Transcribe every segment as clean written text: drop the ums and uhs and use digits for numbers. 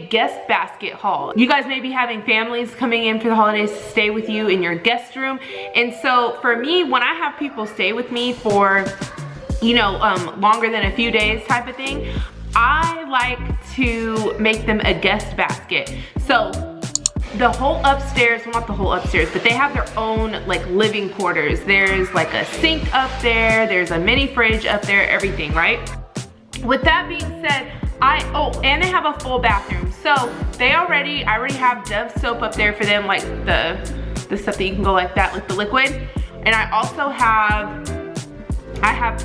guest basket haul. You guys may be having families coming in for the holidays to stay with you in your guest room. And so for me, when I have people stay with me for, you know, longer than a few days type of thing, I like to make them a guest basket. So the whole upstairs, well, not the whole upstairs, but they have their own like living quarters. There's like a sink up there, there's a mini fridge up there, everything, right? With that being said, and they have a full bathroom. So I already have Dove soap up there for them, like the stuff that you can go like that, like the liquid. And I also have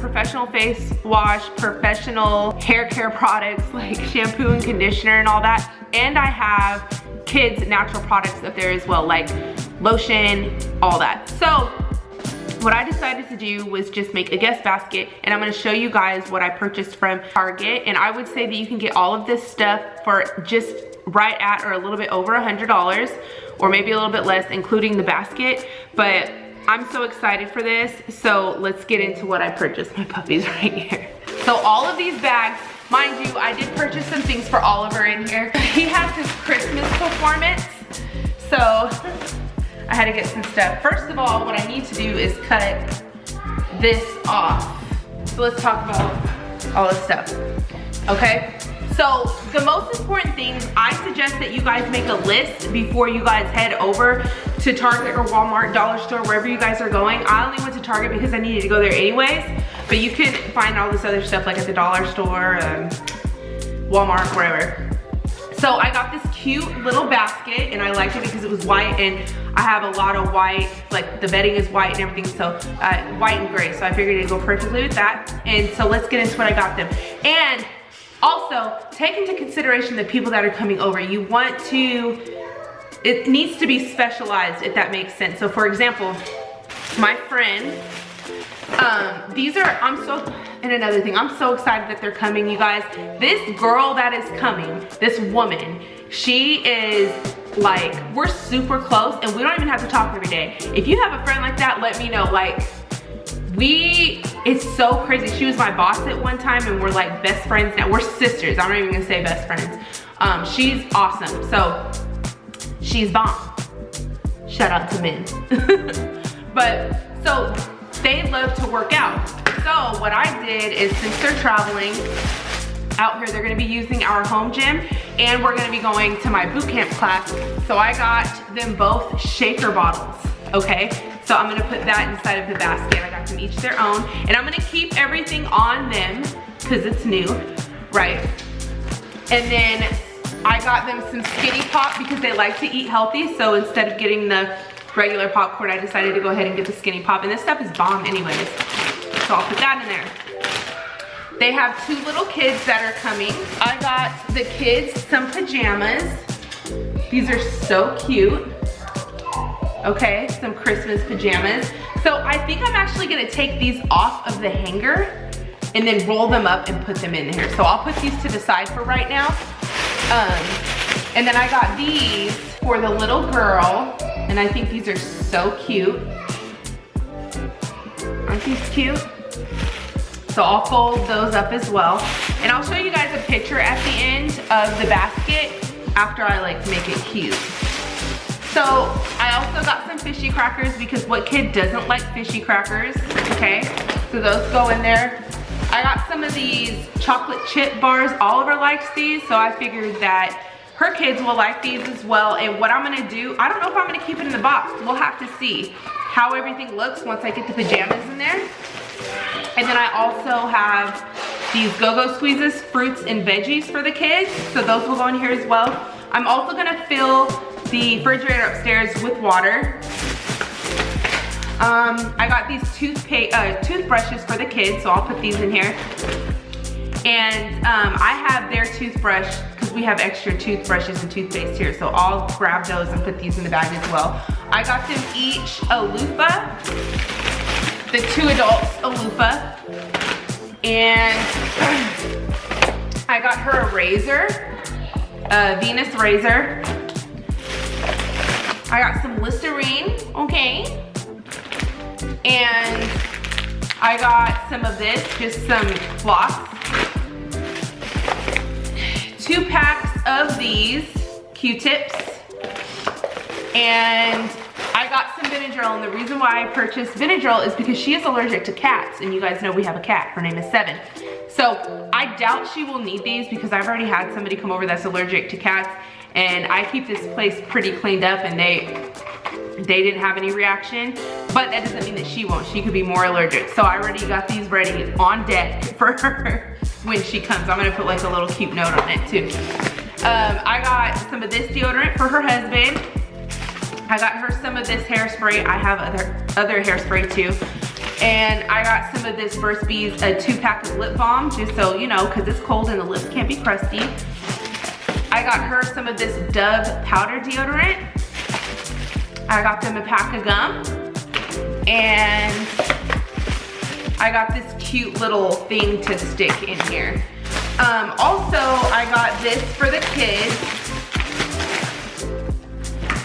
professional face wash, professional hair care products like shampoo and conditioner and all that. And I have kids natural products up there as well, like lotion, all that. So what I decided to do was just make a guest basket, and I'm gonna show you guys what I purchased from Target. And I would say that you can get all of this stuff for just right at or a little bit over $100, or maybe a little bit less, including the basket. But I'm so excited for this, so let's get into what I purchased. My puppy's right here. So all of these bags, mind you, I did purchase some things for Oliver in here. He has his Christmas performance, so I had to get some stuff. First of all, what I need to do is cut this off. So let's talk about all this stuff, okay? So the most important things, I suggest that you guys make a list before you guys head over to Target or Walmart, Dollar Store, wherever you guys are going. I only went to Target because I needed to go there anyways, but you can find all this other stuff like at the Dollar Store, Walmart, wherever. So I got this cute little basket, and I liked it because it was white, and I have a lot of white, like the bedding is white and everything, so white and gray, so I figured it'd go perfectly with that. And so let's get into what I got them. And also, take into consideration the people that are coming over. You want to, it needs to be specialized, if that makes sense. So for example, my friend, and another thing, I'm so excited that they're coming, you guys. This girl that is coming, this woman, she is like, we're super close and we don't even have to talk every day. If you have a friend like that, let me know. Like, it's so crazy. She was my boss at one time and we're like best friends now. We're sisters. I'm not even gonna say best friends. She's awesome. So she's bomb. Shout out to men. But so they love to work out. So what I did is, since they're traveling out here, they're gonna be using our home gym and we're gonna be going to my boot camp class. So I got them both shaker bottles, okay? So I'm gonna put that inside of the basket. I got them each their own. And I'm gonna keep everything on them because it's new, right? And then I got them some Skinny Pop because they like to eat healthy. So instead of getting the regular popcorn, I decided to go ahead and get the Skinny Pop. And this stuff is bomb anyways. So I'll put that in there. They have two little kids that are coming. I got the kids some pajamas. These are so cute. Okay, some Christmas pajamas. So I think I'm actually gonna take these off of the hanger and then roll them up and put them in here. So I'll put these to the side for right now. And then I got these for the little girl, and I think these are so cute. Aren't these cute? So I'll fold those up as well. And I'll show you guys a picture at the end of the basket after I like make it cute. So I also got some fishy crackers because what kid doesn't like fishy crackers, okay? So those go in there. I got some of these chocolate chip bars. Oliver likes these, so I figured that her kids will like these as well. And what I'm gonna do, I don't know if I'm gonna keep it in the box. We'll have to see how everything looks once I get the pajamas in there. And then I also have these go-go squeezes, fruits and veggies for the kids. So those will go in here as well. I'm also gonna fill the refrigerator upstairs with water. I got these toothbrushes for the kids, so I'll put these in here. And I have their toothbrush because we have extra toothbrushes and toothpaste here, so I'll grab those and put these in the bag as well. I got them each a loofah, the two adults a loofah, and I got her a razor, a Venus razor. I got some Listerine, okay? And I got some of this, just some floss. 2 packs of these Q-tips, and I got some Benadryl, and the reason why I purchased Benadryl is because she is allergic to cats, and you guys know we have a cat. Her name is Seven. So I doubt she will need these because I've already had somebody come over that's allergic to cats, and I keep this place pretty cleaned up, and they didn't have any reaction, but that doesn't mean that she won't. She could be more allergic. So I already got these ready on deck for her when she comes. I'm gonna put like a little cute note on it too. I got some of this deodorant for her husband. I got her some of this hairspray. I have other hairspray too. And I got some of this Burt's Bees, a 2-pack of lip balm, just so you know, because it's cold and the lips can't be crusty. I got her some of this Dove powder deodorant. I got them a pack of gum. And I got this cute little thing to stick in here. Also, I got this for the kids.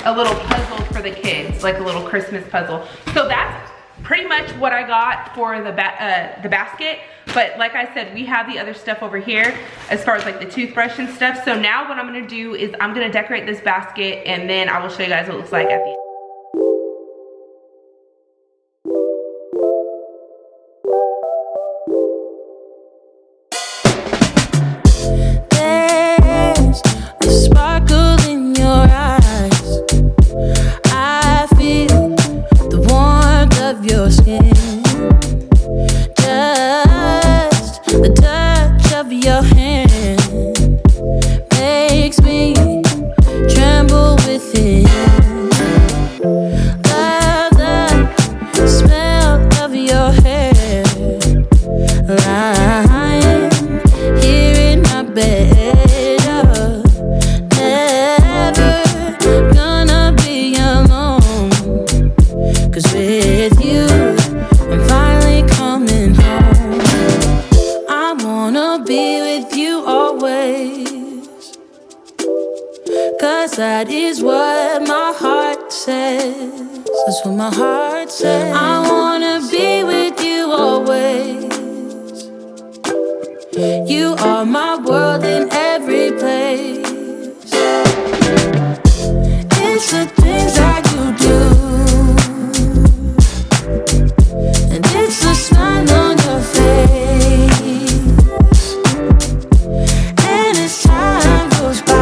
A little puzzle for the kids, like a little Christmas puzzle. So that's pretty much what I got for the basket. But like I said, we have the other stuff over here as far as like the toothbrush and stuff. So now what I'm gonna do is I'm gonna decorate this basket, and then I will show you guys what it looks like at the end. That is what my heart says. That's what my heart says. I wanna be with you always. You are my world in every place. It's the things that you do, and it's the smile on your face. And as time goes by,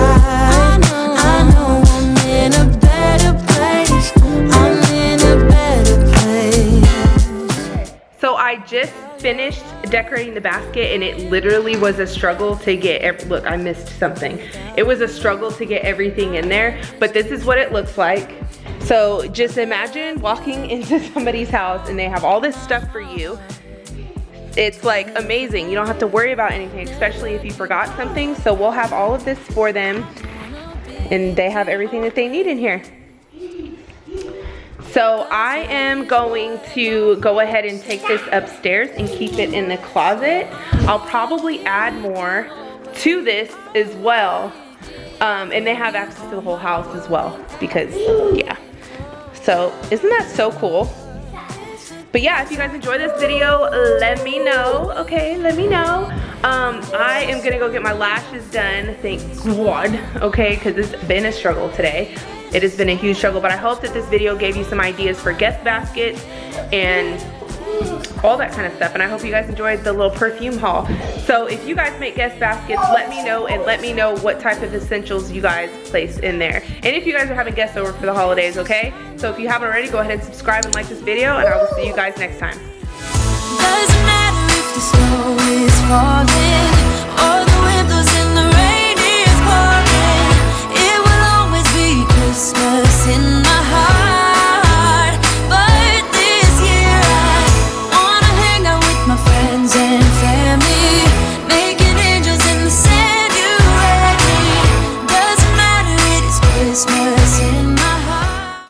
I just finished decorating the basket, and it literally was a struggle to get look, I missed something. It was a struggle to get everything in there, but this is what it looks like. So just imagine walking into somebody's house and they have all this stuff for you. It's like amazing. You don't have to worry about anything, especially if you forgot something. So we'll have all of this for them, and they have everything that they need in here. So I am going to go ahead and take this upstairs and keep it in the closet. I'll probably add more to this as well. And they have access to the whole house as well because, yeah. So isn't that so cool? But yeah, if you guys enjoy this video, let me know, okay? Let me know. I am gonna go get my lashes done, thank God, okay? Because it's been a struggle today. It has been a huge struggle, but I hope that this video gave you some ideas for guest baskets and all that kind of stuff. And I hope you guys enjoyed the little perfume haul. So if you guys make guest baskets, let me know, and let me know what type of essentials you guys place in there. And if you guys are having guests over for the holidays, okay? So if you haven't already, go ahead and subscribe and like this video, and I will see you guys next time. Doesn't matter if the snow is falling.